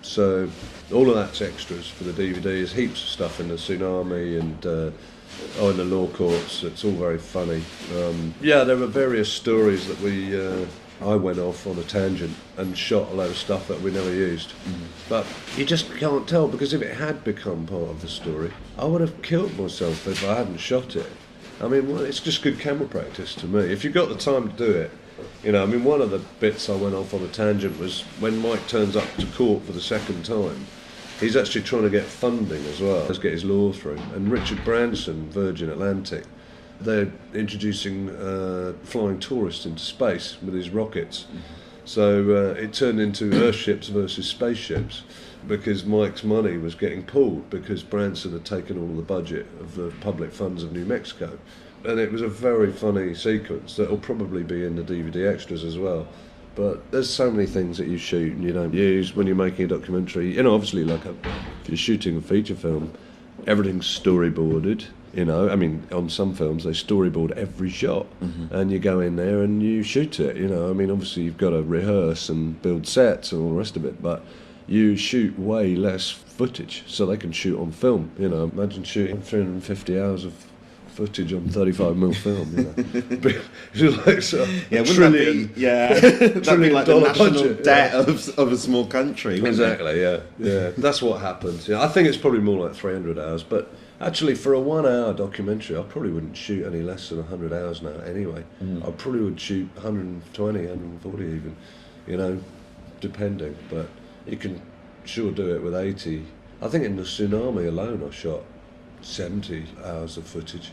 So all of that's extras for the DVD. There's heaps of stuff in the tsunami and in the law courts. It's all very funny. There were various stories that I went off on a tangent and shot a load of stuff that we never used. But you just can't tell, because if it had become part of the story, I would have killed myself if I hadn't shot it. I mean, it's just good camera practice to me. If you've got the time to do it, one of the bits I went off on a tangent was when Mike turns up to court for the second time. He's actually trying to get funding as well, to get his law through. And Richard Branson, Virgin Atlantic, they're introducing flying tourists into space with these rockets. So it turned into Earthships versus spaceships, because Mike's money was getting pulled because Branson had taken all the budget of the public funds of New Mexico. And it was a very funny sequence that will probably be in the DVD extras as well. But there's so many things that you shoot and you don't use when you're making a documentary. Obviously, if you're shooting a feature film, everything's storyboarded. On some films they storyboard every shot, and you go in there and you shoot it. Obviously you've got to rehearse and build sets and all the rest of it, but you shoot way less footage, so they can shoot on film. Imagine shooting 350 hours of footage on 35mm film. It's like trillion. That'd be like the national budget, debt of a small country. Exactly. Yeah. That's what happens. I think it's probably more like 300 hours, but. Actually, for a 1 hour documentary, I probably wouldn't shoot any less than 100 hours now anyway. I probably would shoot 120, 140 even, depending. But you can sure do it with 80. I think in the tsunami alone I shot 70 hours of footage.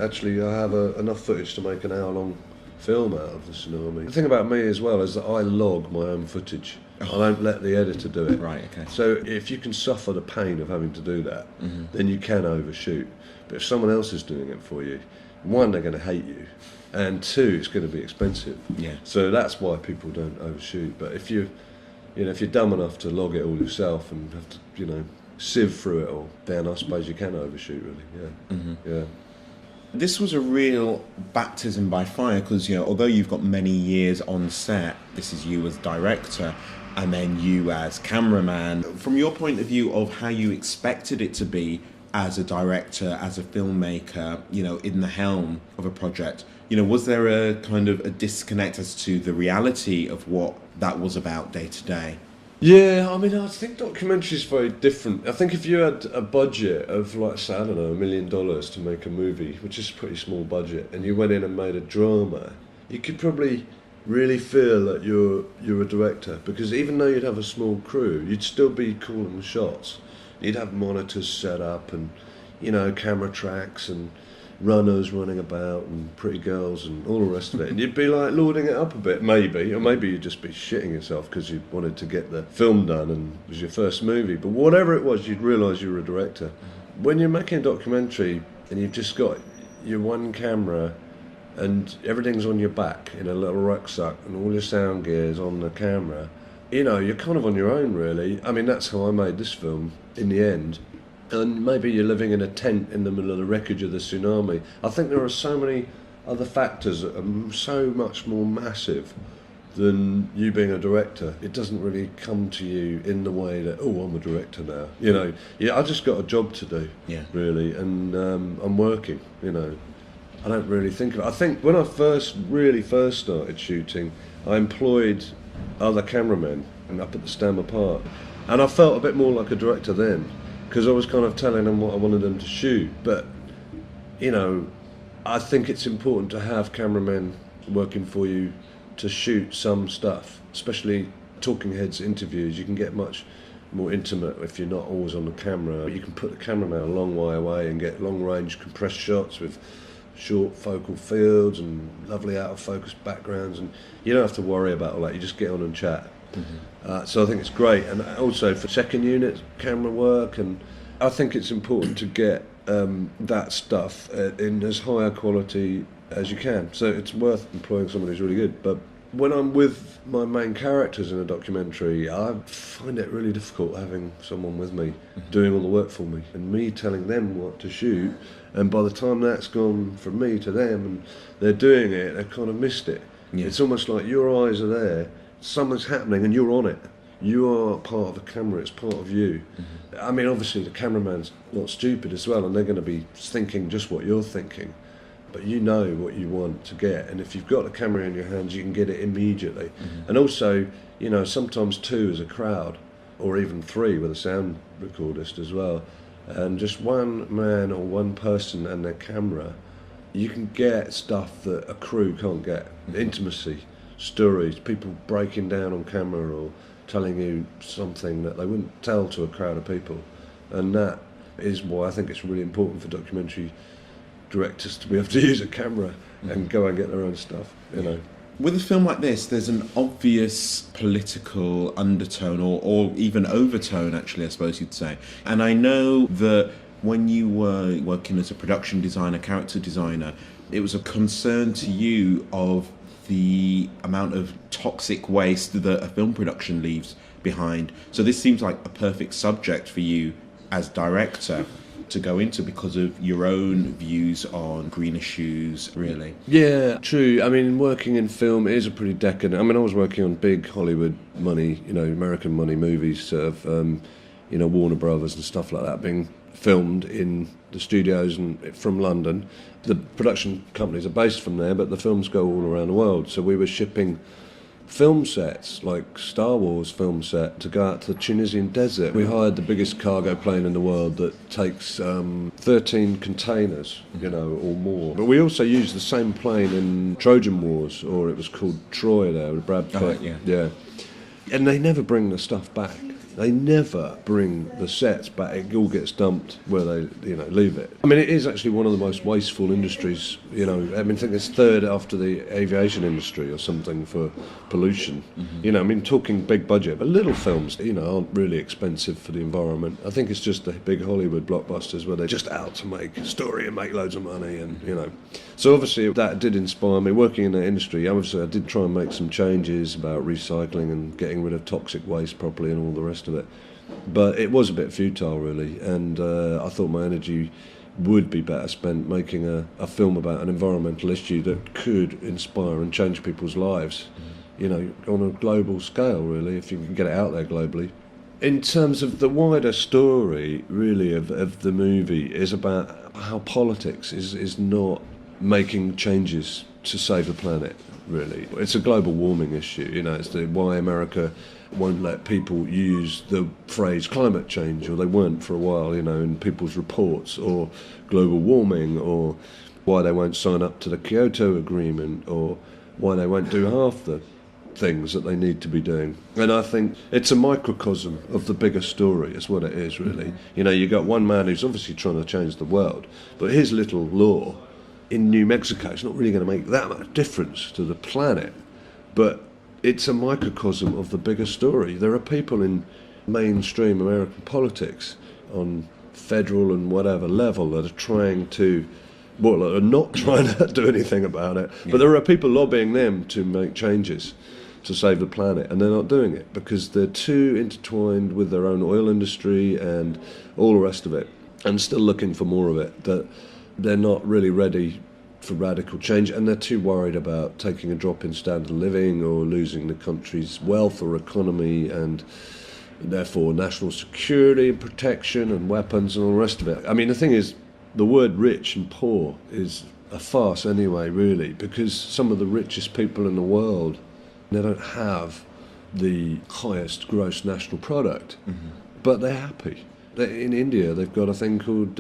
Actually, I have enough footage to make an hour-long film out of the tsunami. The thing about me as well is that I log my own footage. I don't let the editor do it. Right, okay. So if you can suffer the pain of having to do that, then you can overshoot. But if someone else is doing it for you, one, they're going to hate you, and two, it's going to be expensive. Yeah. So that's why people don't overshoot. But if you're dumb enough to log it all yourself and have to, sieve through it all, then I suppose you can overshoot, really. Yeah. Yeah. This was a real baptism by fire, because although you've got many years on set, this is you as director and then you as cameraman. From your point of view of how you expected it to be as a director, as a filmmaker, in the helm of a project, was there a kind of a disconnect as to the reality of what that was about day to day? Yeah, I think documentary is very different. I think if you had a budget of, $1 million to make a movie, which is a pretty small budget, and you went in and made a drama, you could probably really feel that you're a director, because even though you'd have a small crew, you'd still be calling the shots. You'd have monitors set up and, camera tracks and runners running about and pretty girls and all the rest of it, and you'd be lording it up a bit, maybe, or maybe you'd just be shitting yourself because you wanted to get the film done and it was your first movie. But whatever it was, you'd realise you were a director. When you're making a documentary and you've just got your one camera and everything's on your back in a little rucksack and all your sound gear's on the camera, you're kind of on your own, really. That's how I made this film in the end. And maybe you're living in a tent in the middle of the wreckage of the tsunami. I think there are so many other factors that are so much more massive than you being a director. It doesn't really come to you in the way that, I'm a director now. I just got a job to do, really, and I'm working, I don't really think of it. I think when I first started shooting, I employed other cameramen up at the Stammer Park, and I felt a bit more like a director then, because I was kind of telling them what I wanted them to shoot. But, I think it's important to have cameramen working for you to shoot some stuff, especially talking heads interviews. You can get much more intimate if you're not always on the camera. You can put the cameraman a long way away and get long-range compressed shots with short focal fields and lovely out-of-focus backgrounds, and you don't have to worry about all that. You just get on and chat. So I think it's great, and also for second unit camera work, and I think it's important to get that stuff in as high a quality as you can. So it's worth employing someone who's really good. But when I'm with my main characters in a documentary, I find it really difficult having someone with me doing all the work for me and me telling them what to shoot, and by the time that's gone from me to them and they're doing it, they've kind of missed it. It's almost like your eyes are there, something's happening and you're on it. You are part of the camera, it's part of you. I mean, obviously the cameraman's not stupid as well, and they're going to be thinking just what you're thinking. But you know what you want to get, and if you've got the camera in your hands, you can get it immediately. And also, you know, sometimes 2 as a crowd, or even 3 with a sound recordist as well. And just one man or one person and their camera, you can get stuff that a crew can't get. Intimacy, stories, people breaking down on camera or telling you something that they wouldn't tell to a crowd of people. And that is why I think it's really important for documentary directors to be able to use a camera and go and get their own stuff, you know. With a film like this, there's an obvious political undertone, or even overtone, actually, I suppose you'd say. And I know that when you were working as a production designer, character designer, it was a concern to you of the amount of toxic waste that a film production leaves behind. So this seems like a perfect subject for you as director to go into because of your own views on green issues, really. Yeah, true. I mean, working in film is a pretty decadent. I mean, I was working on big Hollywood money, you know, American money movies, sort of, you know, Warner Brothers and stuff like that, being filmed in the studios and from London. The production companies are based from there, but the films go all around the world. So we were shipping film sets, like Star Wars film set, to go out to the Tunisian desert. We hired the biggest cargo plane in the world that takes 13 containers, you know, or more. But we also used the same plane in Trojan Wars, or it was called Troy there, with Brad Pitt. Yeah. And they never bring the stuff back. They never bring the sets back. It all gets dumped where they, you know, leave it. I mean, it is actually one of the most wasteful industries, you know. I mean, I think it's 3rd after the aviation industry or something for pollution. You know, I mean, talking big budget, but little films, you know, aren't really expensive for the environment. I think it's just the big Hollywood blockbusters where they're just out to make a story and make loads of money, and, you know. So obviously that did inspire me. Working in that industry, obviously I did try and make some changes about recycling and getting rid of toxic waste properly and all the rest of it. But it was a bit futile, really, and I thought my energy would be better spent making a film about an environmental issue that could inspire and change people's lives, you know, on a global scale, really, if you can get it out there globally. In terms of the wider story, really, of the movie, is about how politics is not making changes to save the planet, really. It's a global warming issue, you know, it's why America won't let people use the phrase climate change, or they weren't for a while, you know, in people's reports, or global warming, or why they won't sign up to the Kyoto Agreement, or why they won't do half the things that they need to be doing. And I think it's a microcosm of the bigger story, is what it is, really. You know, you got one man who's obviously trying to change the world, but his little law in New Mexico is not really going to make that much difference to the planet. But it's a microcosm of the bigger story. There are people in mainstream American politics on federal and whatever level that are trying to, well, are not trying to do anything about it, but there are people lobbying them to make changes to save the planet, and they're not doing it because they're too intertwined with their own oil industry and all the rest of it, and still looking for more of it, that they're not really ready for radical change, and they're too worried about taking a drop in standard of living or losing the country's wealth or economy, and therefore national security and protection and weapons and all the rest of it. I mean, the thing is, the word rich and poor is a farce anyway, really, because some of the richest people in the world, they don't have the highest gross national product, but they're happy. In India, they've got a thing called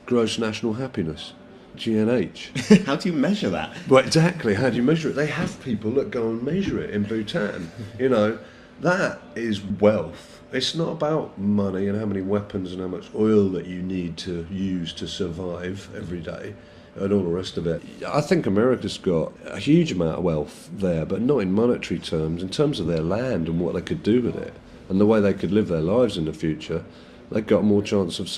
gross national happiness. GNH. How do you measure that? Well, exactly. How do you measure it? They have people that go and measure it in Bhutan. You know, that is wealth. It's not about money and how many weapons and how much oil that you need to use to survive every day and all the rest of it. I think America's got a huge amount of wealth there, but not in monetary terms. In terms of their land and what they could do with it and the way they could live their lives in the future, they've got more chance of survival.